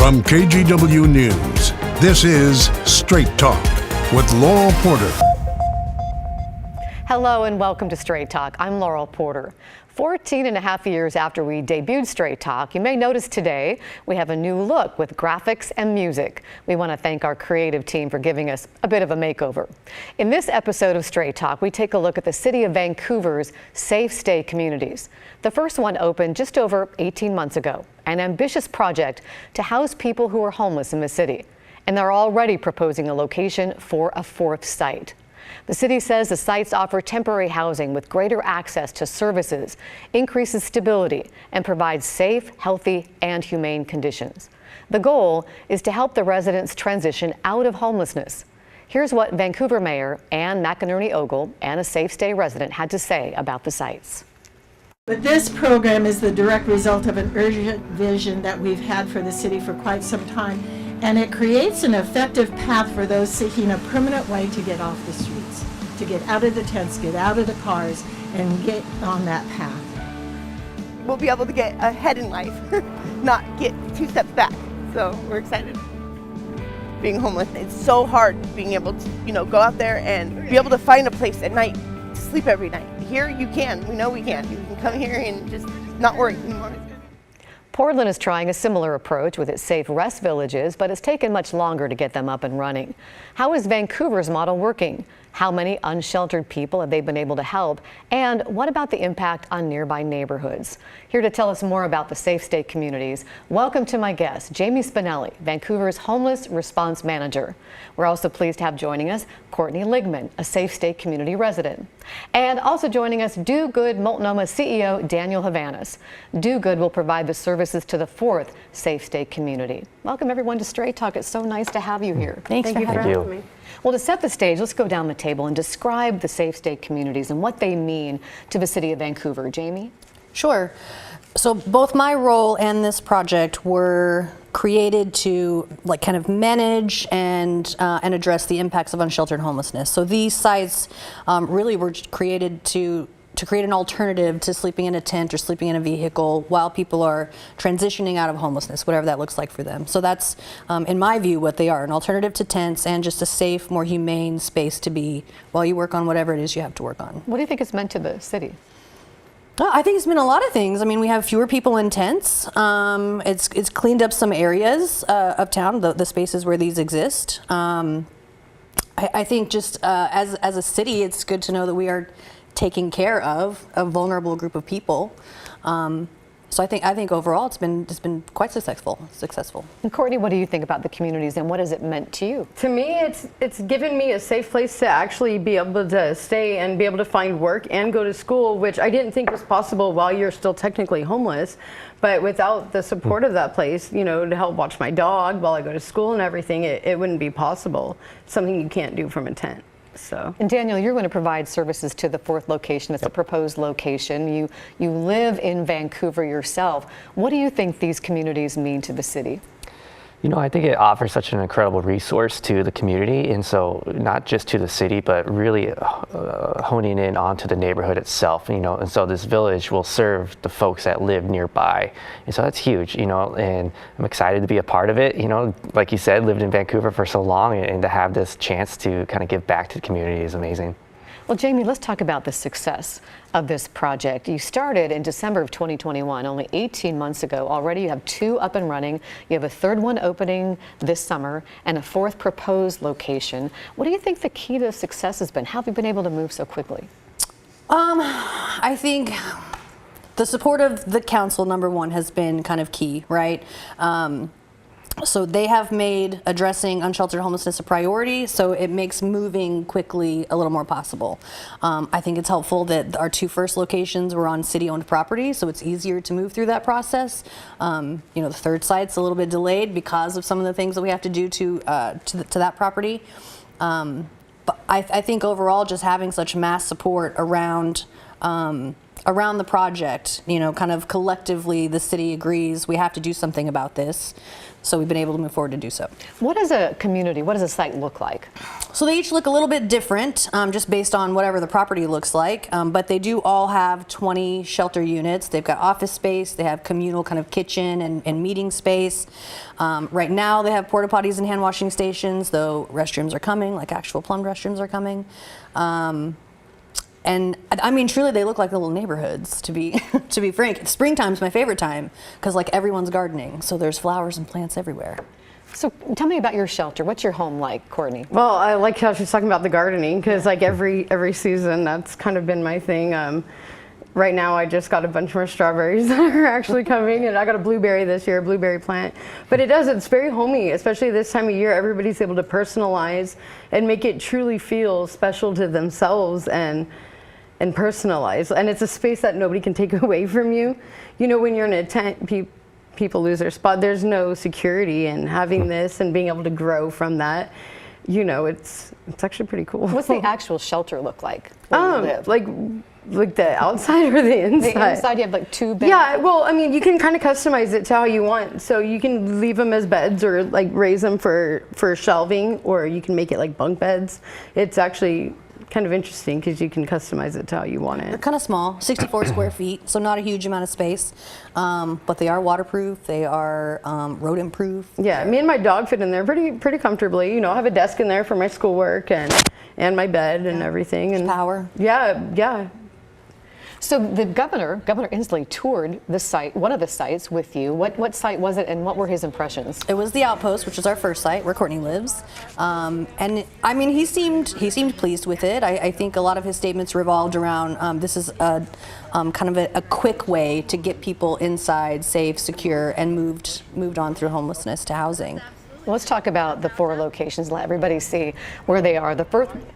From KGW News, this is Straight Talk with Laurel Porter. Hello and welcome to Straight Talk. I'm Laurel Porter. 14 and a half years after we debuted Straight Talk, you may notice today we have a new look with graphics and music. We want to thank our creative team for giving us a bit of a makeover. In this episode of Straight Talk, we take a look at the city of Vancouver's Safe Stay communities. The first one opened just over 18 months ago, an ambitious project to house people who are homeless in the city. And they're already proposing a location for a fourth site. The city says the sites offer temporary housing with greater access to services, increases stability, and provides safe, healthy, and humane conditions. The goal is to help the residents transition out of homelessness. Here's what Vancouver Mayor Anne McInerney-Ogle and a Safe Stay resident had to say about the sites. But this program is the direct result of an urgent vision that we've had for the city for quite some time, and it creates an effective path for those seeking a permanent way to get off the streets, to get out of the tents, get out of the cars, and get on that path. We'll be able to get ahead in life, not get 2 steps back. So we're excited. Being homeless, it's so hard being able to, go out there and be able to find a place at night to sleep every night. Here you can, we know we can. You can come here and just not worry anymore. Portland is trying a similar approach with its safe rest villages, but it's taken much longer to get them up and running. How is Vancouver's model working? How many unsheltered people have they been able to help? And what about the impact on nearby neighborhoods? Here to tell us more about the Safe Stay communities, welcome to my guest, Jamie Spinelli, Vancouver's Homeless Response Manager. We're also pleased to have joining us Courtney Ligman, a Safe Stay community resident. And also joining us, Do Good Multnomah CEO Daniel Havanas. Do Good will provide the services to the fourth Safe Stay community. Welcome everyone to Straight Talk. It's so nice to have you here. Thanks for having me. Well, to set the stage, let's go down the table and describe the Safe Stay communities and what they mean to the city of Vancouver. Jamie? Sure. So both my role and this project were created to kind of manage and address the impacts of unsheltered homelessness. So these sites really were created to create an alternative to sleeping in a tent or sleeping in a vehicle while people are transitioning out of homelessness, whatever that looks like for them. So that's, in my view, what they are, an alternative to tents and just a safe, more humane space to be while you work on whatever it is you have to work on. What do you think it's meant to the city? I think it's been a lot of things. I mean, we have fewer people in tents. It's cleaned up some areas of town, the spaces where these exist. I think just as a city, it's good to know that we are taking care of a vulnerable group of people. So I think overall it's been quite successful. And Courtney, what do you think about the communities and what has it meant to you? To me, it's given me a safe place to actually be able to stay and be able to find work and go to school, which I didn't think was possible while you're still technically homeless. But without the support of that place, to help watch my dog while I go to school and everything, it wouldn't be possible. It's something you can't do from a tent. So. And Daniel, you're going to provide services to the fourth location. It's a proposed location. You live in Vancouver yourself. What do you think these communities mean to the city? I think it offers such an incredible resource to the community, and so not just to the city, but really honing in onto the neighborhood itself, and so this village will serve the folks that live nearby, and so that's huge, and I'm excited to be a part of it. Like you said, lived in Vancouver for so long, and to have this chance to kind of give back to the community is amazing. Well, Jamie, let's talk about the success of this project. You started in December of 2021, only 18 months ago. Already you have 2 up and running. You have a 3rd one opening this summer and a 4th proposed location. What do you think the key to success has been? How have you been able to move so quickly? I think the support of the council, number one, has been kind of key, right? So they have made addressing unsheltered homelessness a priority, so it makes moving quickly a little more possible. I think it's helpful that our 2 first locations were on city-owned property, so it's easier to move through that process. The 3rd site's a little bit delayed because of some of the things that we have to do to that property. But I think overall, just having such mass support around around the project, you know, kind of collectively the city agrees we have to do something about this. So we've been able to move forward to do so. What does a community, what does a site look like? So they each look a little bit different, just based on whatever the property looks like, but they do all have 20 shelter units. They've got office space, they have communal kind of kitchen and meeting space. Right now they have porta potties and hand washing stations, though restrooms are coming, like actual plumbed restrooms are coming. And I mean, truly, they look like little neighborhoods. To be to be frank, springtime's my favorite time because like everyone's gardening, so there's flowers and plants everywhere. So tell me about your shelter. What's your home like, Courtney? Well, I like how she's talking about the gardening because like every season that's kind of been my thing. Right now I just got a bunch more strawberries that are actually coming, and I got a blueberry this year, a blueberry plant. But it's very homey, especially this time of year. Everybody's able to personalize and make it truly feel special to themselves and personalize. And it's a space that nobody can take away from you. You know, when you're in a tent, people lose their spot. There's no security in having this and being able to grow from that. You know, it's actually pretty cool. What's the actual shelter look like where you live? Like the outside or the inside? The inside, you have like 2 beds? Yeah, well, I mean, you can kind of customize it to how you want. So you can leave them as beds or like raise them for shelving, or you can make it like bunk beds. It's actually kind of interesting because you can customize it to how you want They're it. kind of small, 64 square feet, so not a huge amount of space, but they are waterproof, they are rodent proof. Yeah, me and my dog fit in there pretty comfortably. You know, I have a desk in there for my schoolwork and my bed and everything. And power. Yeah. So the Governor Inslee toured the site, one of the sites with you. What site was it, and what were his impressions? It was the Outpost, which is our first site where Courtney lives, and I mean he seemed pleased with it. I think a lot of his statements revolved around this is a kind of a quick way to get people inside, safe, secure, and moved on through homelessness to housing. Let's talk about the 4 locations. Let everybody see where they are. The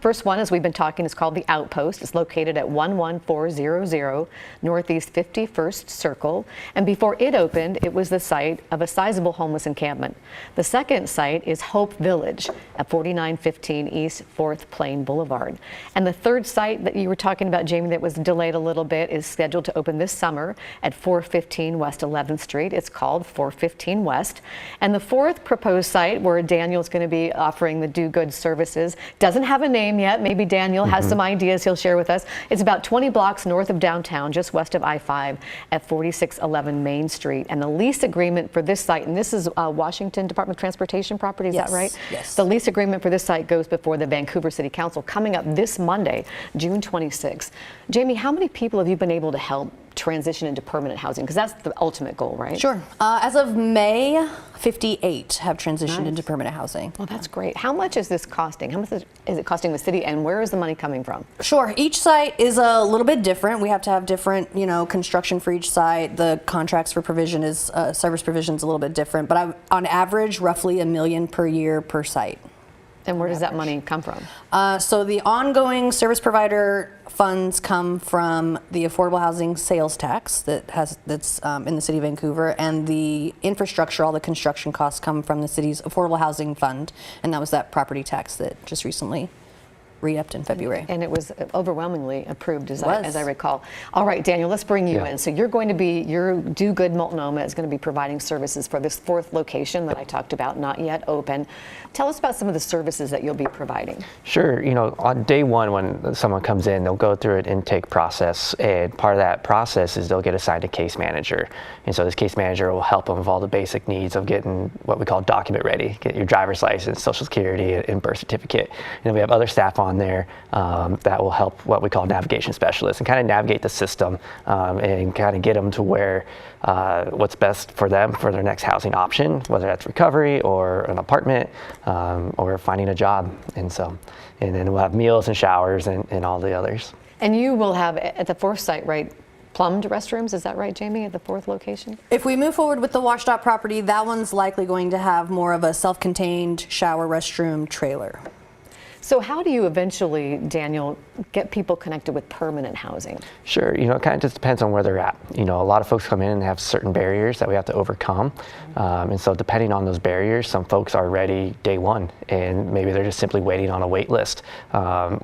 first one, as we've been talking, is called the Outpost. It's located at 11400 Northeast 51st Circle. And before it opened, it was the site of a sizable homeless encampment. The second site is Hope Village at 4915 East 4th Plain Boulevard. And the third site that you were talking about, Jamie, that was delayed a little bit, is scheduled to open this summer at 415 West 11th Street. It's called 415 West. And the fourth proposed site, where Daniel's going to be offering the Do Good services, doesn't have a name yet. Maybe Daniel has some ideas he'll share with us. It's about 20 blocks north of downtown, just west of I-5 at 4611 Main Street. And the lease agreement for this site, and this is Washington Department of Transportation property, is that right? Yes. The lease agreement for this site goes before the Vancouver City Council coming up this Monday, June 26th. Jamie, how many people have you been able to help transition into permanent housing? Because that's the ultimate goal, right? Sure. As of May, 58 have transitioned into permanent housing. Well, that's great. How much is this costing? How much is it costing the city, and where is the money coming from? Sure. Each site is a little bit different. We have to have different, construction for each site. The contracts for provision is service provision is a little bit different, but on average, roughly $1 million per year per site. And where does that money come from? So the ongoing service provider funds come from the affordable housing sales tax that's in the city of Vancouver, and the infrastructure, all the construction costs come from the city's affordable housing fund, and that was that property tax that just recently re-upped in February. And it was overwhelmingly approved, as I recall. All right, Daniel, let's bring you in. So your Do Good Multnomah is going to be providing services for this fourth location that I talked about, not yet open. Tell us about some of the services that you'll be providing. Sure. On day one, when someone comes in, they'll go through an intake process, and part of that process is they'll get assigned a case manager. And so this case manager will help them with all the basic needs of getting what we call document ready, get your driver's license, social security, and birth certificate. And then we have other staff on there that will help what we call navigation specialists and kind of navigate the system and kind of get them to where what's best for them for their next housing option, whether that's recovery or an apartment or finding a job. And then we'll have meals and showers and all the others. And you will have, at the fourth site, right, plumbed restrooms, is that right, Jamie, at the fourth location? If we move forward with the WashDOT property, that one's likely going to have more of a self-contained shower restroom trailer. So how do you eventually, Daniel, get people connected with permanent housing? Sure, it kind of just depends on where they're at. A lot of folks come in and have certain barriers that we have to overcome. And so depending on those barriers, some folks are ready day one, and maybe they're just simply waiting on a wait list.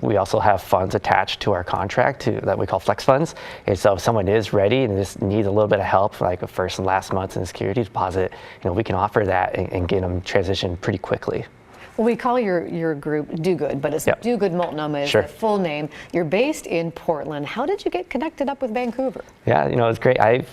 We also have funds attached to our contract that we call flex funds. And so if someone is ready and just needs a little bit of help, like a first and last month in security deposit, we can offer that and get them transitioned pretty quickly. Well, we call your group Do Good, but it's Do Good Multnomah is the full name. You're based in Portland. How did you get connected up with Vancouver? Yeah, it's great. I've,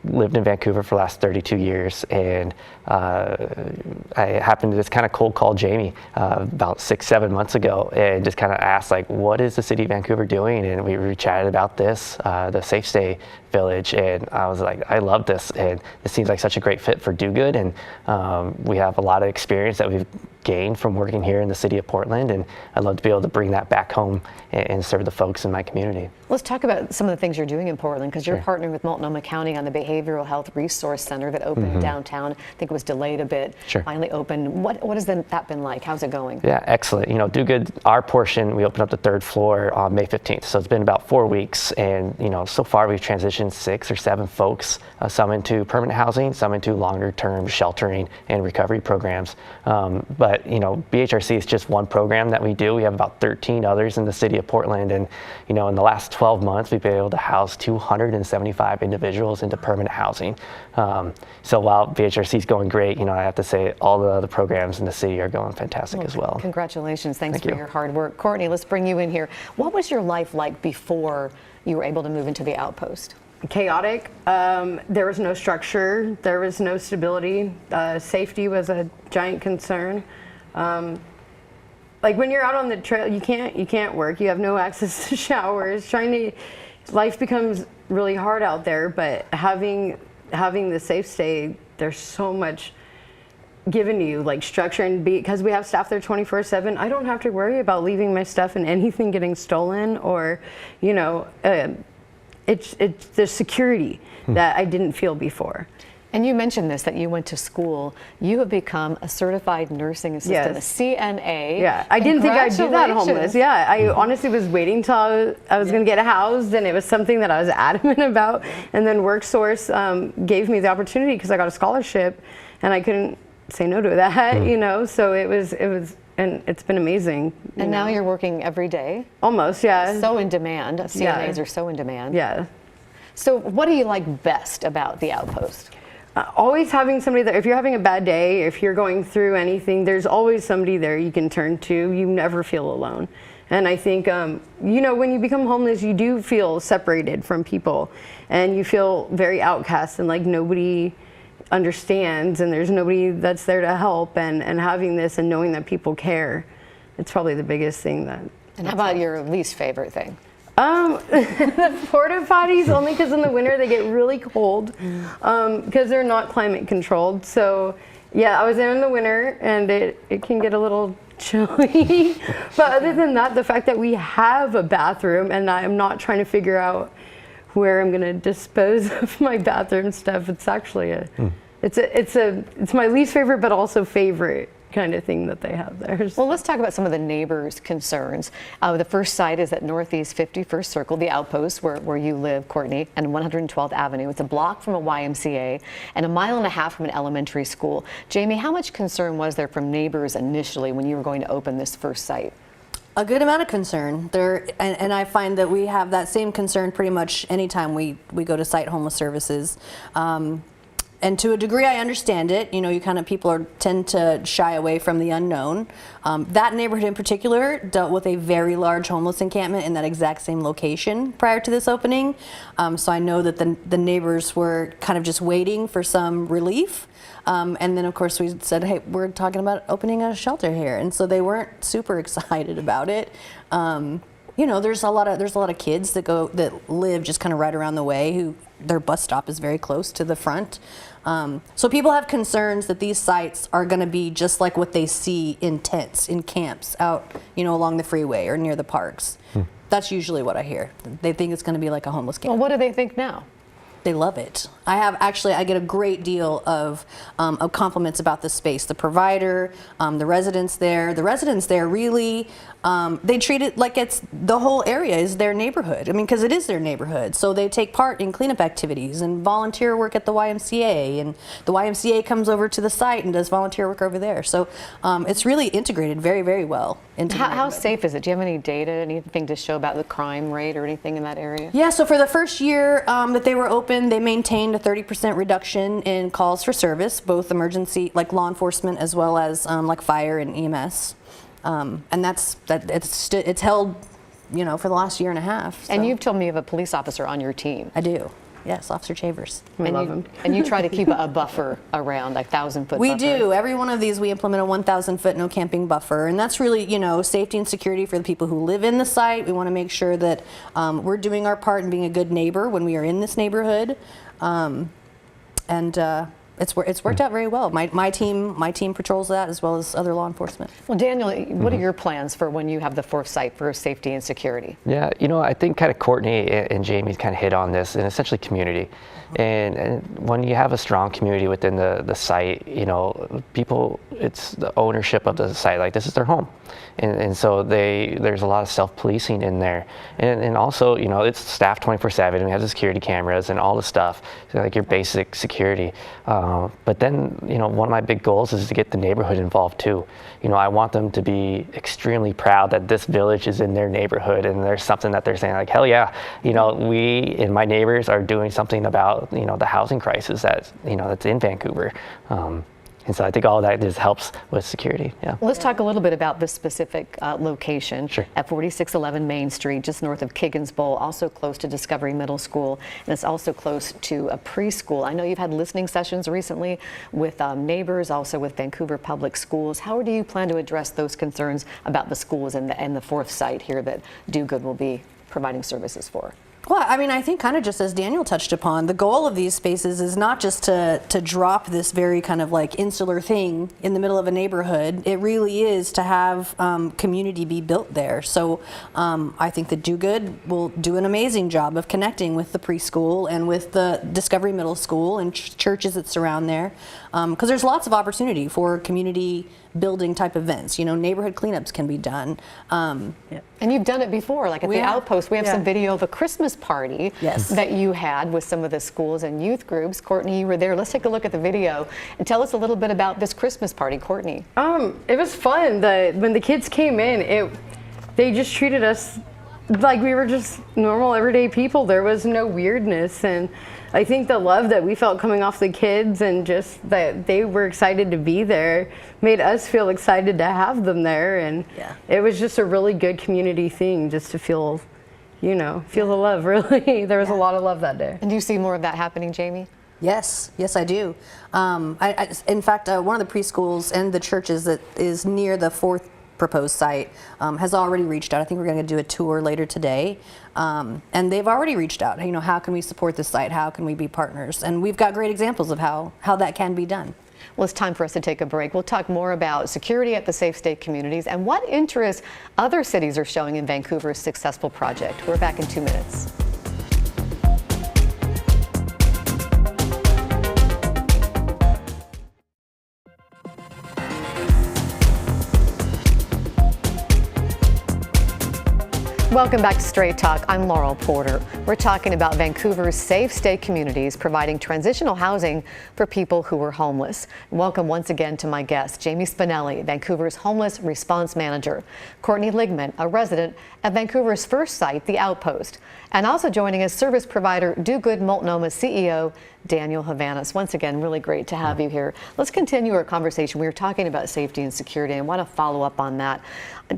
lived in Vancouver for the last 32 years, and I happened to just kind of cold call Jamie about 6-7 months ago and just kind of asked, like, what is the city of Vancouver doing? And we chatted about this, the Safe Stay Village, and I was like, I love this, and it seems like such a great fit for Do Good, and we have a lot of experience that we've gained from working here in the city of Portland, and I'd love to be able to bring that back home and serve the folks in my community. Let's talk about some of the things you're doing in Portland, because you're partnering with Multnomah County on the Behavioral Health Resource Center that opened downtown. I think it was delayed a bit, finally opened. What has that been like? How's it going? Yeah, excellent. Do Good, our portion, we opened up the 3rd floor on May 15th, so it's been about 4 weeks, and so far we've transitioned 6 or 7 folks, some into permanent housing, some into longer term sheltering and recovery programs. But BHRC is just one program that we do. We have about 13 others in the city of Portland, and in the last 12 months we've been able to house 275 individuals into permanent housing. So while BHRC is going great, I have to say all the other programs in the city are going fantastic as well. Congratulations. Thanks for your hard work. Courtney, let's bring you in here. What was your life like before you were able to move into the outpost? Chaotic. There was no structure. There was no stability. Safety was a giant concern. Like when you're out on the trail, you can't work. You have no access to showers. Life becomes really hard out there. But having the Safe Stay, there's so much given to you, like structure, and because we have staff there 24/7, I don't have to worry about leaving my stuff and anything getting stolen, or it's the security that I didn't feel before. And you mentioned this, that you went to school. You have become a certified nursing assistant, a CNA. Yeah, I didn't think I'd do that homeless. Yeah, I honestly was waiting till I was going to get housed, and it was something that I was adamant about. And then WorkSource gave me the opportunity because I got a scholarship, and I couldn't say no to that, So it was, and it's been amazing. And now you're working every day? Almost, yeah. So in demand. CNAs are so in demand. Yeah. So what do you like best about the Outpost? Always having somebody there. If you're having a bad day, if you're going through anything, there's always somebody there you can turn to. You never feel alone. And I think, when you become homeless, you do feel separated from people, and you feel very outcast, and like nobody understands, and there's nobody that's there to help, and having this and knowing that people care, it's probably the biggest thing that. And how about your least favorite thing? The porta potties, only because in the winter they get really cold, because they're not climate controlled. So yeah, I was there in the winter, and it can get a little chilly. But other than that, the fact that we have a bathroom, and I'm not trying to figure out where I'm going to dispose of my bathroom stuff, it's actually it's my least favorite, but also favorite kind of thing that they have there. Well, let's talk about some of the neighbors' concerns. The first site is at Northeast 51st Circle, the Outpost, where you live, Courtney, and 112th Avenue. It's a block from a YMCA and a mile and a half from an elementary school. Jamie, how much concern was there from neighbors initially when you were going to open this first site? A good amount of concern there, and I find that we have that same concern pretty much anytime we go to site homeless services. And to a degree, I understand it. People tend to shy away from the unknown. That neighborhood in particular dealt with a very large homeless encampment in that exact same location prior to this opening. So I know that the neighbors were kind of just waiting for some relief. And then of course we said, hey, we're talking about opening a shelter here. And so they weren't super excited about it. There's a lot of kids that live just kind of right around the way, who their bus stop is very close to the front. So people have concerns that these sites are going to be just like what they see in tents, in camps out, along the freeway or near the parks. That's usually what I hear. They think it's going to be like a homeless camp. Well, what do they think now? They love it. I get a great deal of compliments about the space. The provider, the residents there. The residents there really, they treat it like it's the whole area is their neighborhood. I mean, because it is their neighborhood. So they take part in cleanup activities and volunteer work at the YMCA. And the YMCA comes over to the site and does volunteer work over there. So it's really integrated very, very well into the How neighborhood. safe is it? Do you have any data, anything to show about the crime rate or anything in that area? Yeah, so for the first year that they were open, they maintained a 30% reduction in calls for service, both emergency, like law enforcement, as well as like fire and EMS. And it's held, for the last year and a half. So. And you've told me you have a police officer on your team. I do. Yes, Officer Chavers. I love him. And you try to keep a buffer around, like 1,000-foot We buffer. do. Every one of these, we implement a 1,000-foot no camping buffer, and that's really, safety and security for the people who live in the site. We want to make sure that we're doing our part in being a good neighbor when we are in this neighborhood, it's worked out very well. My team patrols that as well as other law enforcement. Well, Daniel, what are your plans for when you have the fourth site for safety and security? Yeah, I think kind of Courtney and Jamie kind of hit on this, and essentially community. And when you have a strong community within the site, people, it's the ownership of the site, like this is their home. And so there's a lot of self-policing in there. And also, it's staffed 24/7. We have the security cameras and all the stuff, so like your basic security. But then, one of my big goals is to get the neighborhood involved too. I want them to be extremely proud that this village is in their neighborhood and there's something that they're saying like, hell yeah, we and my neighbors are doing something about, the housing crisis that's in Vancouver. And so I think all that just helps with security. Yeah. Let's talk a little bit about this specific location Sure. at 4611 Main Street, just north of Kiggins Bowl, also close to Discovery Middle School, and it's also close to a preschool. I know you've had listening sessions recently with neighbors, also with Vancouver Public Schools. How do you plan to address those concerns about the schools and the fourth site here that Do Good will be providing services for? Well, I think kind of just as Daniel touched upon, the goal of these spaces is not just to drop this very kind of like insular thing in the middle of a neighborhood. It really is to have community be built there. So I think that Do Good will do an amazing job of connecting with the preschool and with the Discovery Middle School and churches that surround there, because there's lots of opportunity for community building type events. Neighborhood cleanups can be done. And you've done it before, like at the Outpost. We have some video of a Christmas party that you had with some of the schools and youth groups. Courtney, you were there. Let's take a look at the video and tell us a little bit about this Christmas party, Courtney. It was fun. When the kids came in, they just treated us like we were just normal, everyday people. There was no weirdness, and I think the love that we felt coming off the kids and just that they were excited to be there made us feel excited to have them there, and it was just a really good community thing just to feel the love, really. There was a lot of love that day. And do you see more of that happening, Jamie? Yes, I do. In fact, one of the preschools and the churches that is near the fourth proposed site has already reached out. I think we're going to do a tour later today, and they've already reached out. How can we support this site? How can we be partners? And we've got great examples of how that can be done. Well, it's time for us to take a break. We'll talk more about security at the Safe State communities and what interest other cities are showing in Vancouver's successful project. We're back in 2 minutes. Welcome back to Straight Talk. I'm Laurel Porter. We're talking about Vancouver's Safe State communities providing transitional housing for people who are homeless. Welcome once again to my guest, Jamie Spinelli, Vancouver's Homeless Response Manager, Courtney Ligman, a resident at Vancouver's first site, The Outpost, and also joining us, service provider Do Good Multnomah CEO Daniel Havanas. Once again, really great to have you here. Let's continue our conversation. We were talking about safety and security, and I want to follow up on that.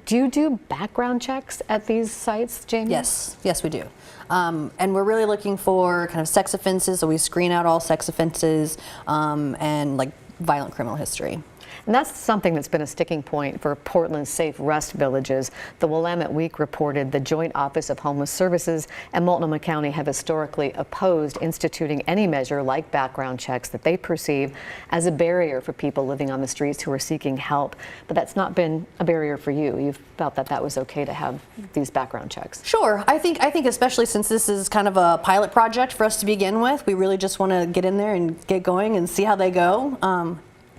Do you do background checks at these sites, Jamie? Yes, we do. And we're really looking for kind of sex offenses, so we screen out all sex offenses and like violent criminal history. And that's something that's been a sticking point for Portland's safe rest villages. The Willamette Week reported the Joint Office of Homeless Services and Multnomah County have historically opposed instituting any measure like background checks that they perceive as a barrier for people living on the streets who are seeking help. But that's not been a barrier for you. You've felt that that was okay to have these background checks. Sure. I think especially since this is kind of a pilot project for us to begin with, we really just want to get in there and get going and see how they go.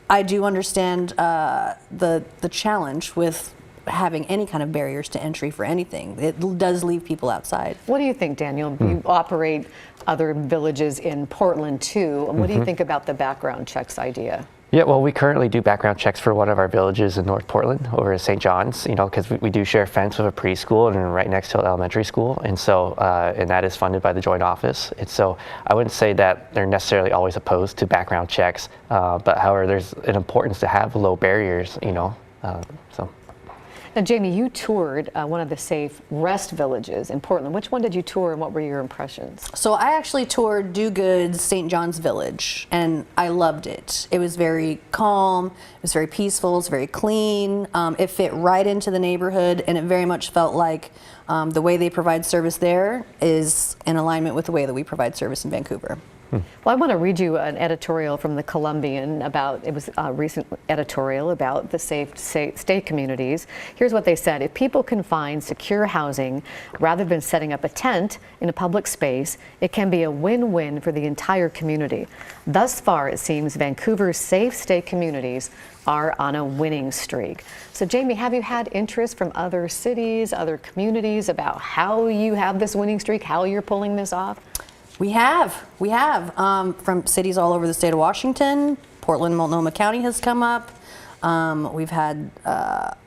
I do understand the challenge with having any kind of barriers to entry for anything. It does leave people outside. What do you think, Daniel? You operate other villages in Portland too. What do you think about the background checks idea? Yeah, well, we currently do background checks for one of our villages in North Portland over at St. John's, you know, because we do share a fence with a preschool and right next to an elementary school. And so, and that is funded by the joint office. And so I wouldn't say that they're necessarily always opposed to background checks, but however, there's an importance to have low barriers, you know, so. Now, Jamie, you toured one of the safe rest villages in Portland. Which one did you tour and what were your impressions? So I actually toured Do Good's St. John's Village, and I loved it. It was very calm, it was very peaceful, it was very clean. It fit right into the neighborhood, and it very much felt like the way they provide service there is in alignment with the way that we provide service in Vancouver. Well, I want to read you an editorial from the Columbian about, it was a recent editorial about the safe state communities. Here's what they said. If people can find secure housing rather than setting up a tent in a public space, it can be a win-win for the entire community. Thus far, it seems Vancouver's safe state communities are on a winning streak. So Jamie, have you had interest from other cities, other communities about how you have this winning streak, how you're pulling this off? We have from cities all over the state of Washington. Portland, Multnomah County has come up. We've had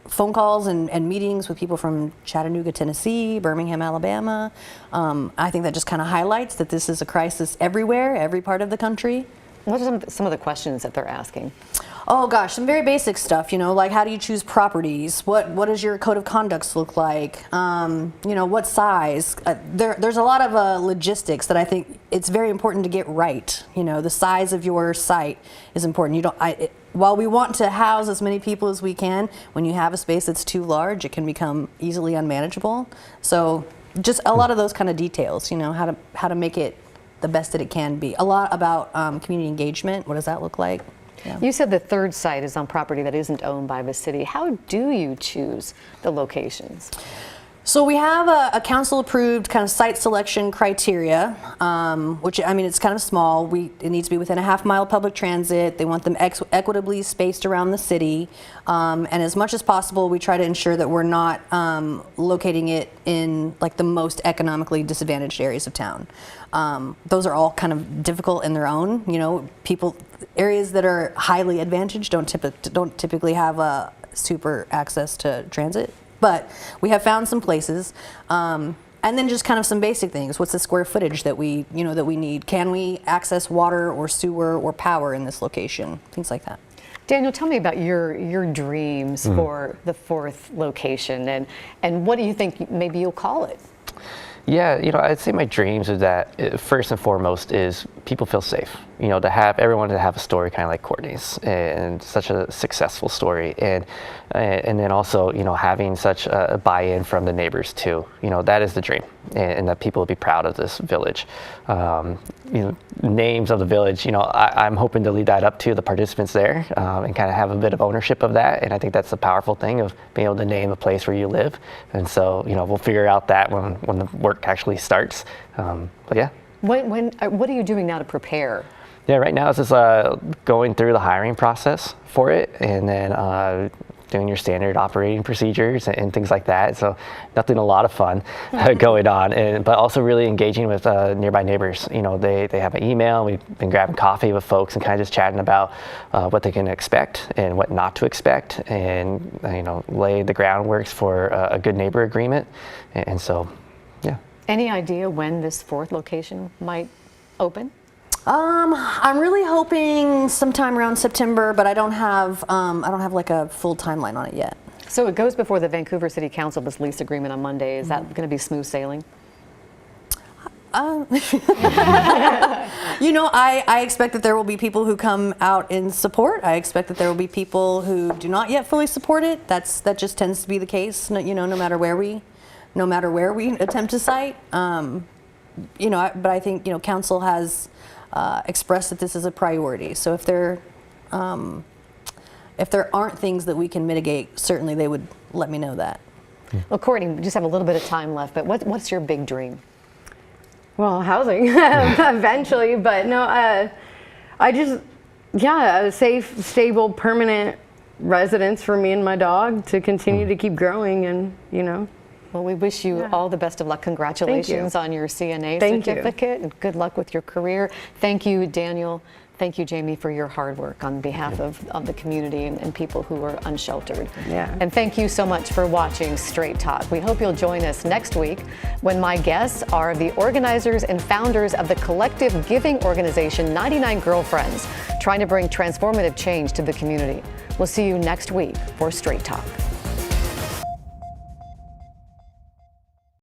phone calls and meetings with people from Chattanooga, Tennessee, Birmingham, Alabama. I think that just kind of highlights that this is a crisis everywhere, every part of the country. What are some of the questions that they're asking? Oh gosh, some very basic stuff, you know, like how do you choose properties? What does your code of conduct look like? You know, what size? There's a lot of logistics that I think it's very important to get right. You know, the size of your site is important. You don't. While we want to house as many people as we can, when you have a space that's too large, it can become easily unmanageable. So just a lot of those kind of details, you know, how to make it the best that it can be. A lot about community engagement. What does that look like? Yeah. You said the third site is on property that isn't owned by the city. How do you choose the locations? So we have a council-approved kind of site selection criteria, which, I mean, it's kind of small. It needs to be within a half-mile public transit. They want them equitably spaced around the city. And as much as possible, we try to ensure that we're not locating it in, like, the most economically disadvantaged areas of town. Those are all kind of difficult in their own. You know, areas that are highly advantaged don't typically have super access to transit. But we have found some places, and then just kind of some basic things. What's the square footage that we need? Can we access water or sewer or power in this location? Things like that. Daniel, tell me about your dreams for the fourth location, and what do you think maybe you'll call it? Yeah, you know, I'd say my dreams is that first and foremost is people feel safe. You know, to have everyone to have a story kind of like Courtney's and such a successful story, and then also, you know, having such a buy-in from the neighbors too. You know, that is the dream, and that people will be proud of this village. You know, names of the village. You know, I'm hoping to lead that up to the participants there and kind of have a bit of ownership of that. And I think that's the powerful thing of being able to name a place where you live. And so, you know, we'll figure out that when the work actually starts. But yeah. What are you doing now to prepare? Yeah, right now it's just going through the hiring process for it, and then doing your standard operating procedures and things like that. So nothing, a lot of fun going on, but also really engaging with nearby neighbors. You know, they have an email. We've been grabbing coffee with folks and kind of just chatting about what they can expect and what not to expect, and you know, lay the groundwork for a good neighbor agreement. And so, yeah. Any idea when this fourth location might open? I'm really hoping sometime around September, but I don't have like a full timeline on it yet. So it goes before the Vancouver City Council, this lease agreement on Monday. Is that going to be smooth sailing? You know, I expect that there will be people who come out in support. I expect that there will be people who do not yet fully support it. That just tends to be the case. You know, no matter where we attempt to cite. You know, but I think, you know, council has expressed that this is a priority. So if there aren't things that we can mitigate, certainly they would let me know that. Well, Courtney, we just have a little bit of time left, but what's your big dream? Well, housing eventually, but no, I just, a safe, stable, permanent residence for me and my dog to continue to keep growing, and, you know. Well, we wish you all the best of luck. Congratulations on your CNA certificate, and good luck with your career. Thank you, Daniel. Thank you, Jamie, for your hard work on behalf of the community and people who are unsheltered. Yeah. And thank you so much for watching Straight Talk. We hope you'll join us next week when my guests are the organizers and founders of the collective giving organization 99 Girlfriends, trying to bring transformative change to the community. We'll see you next week for Straight Talk.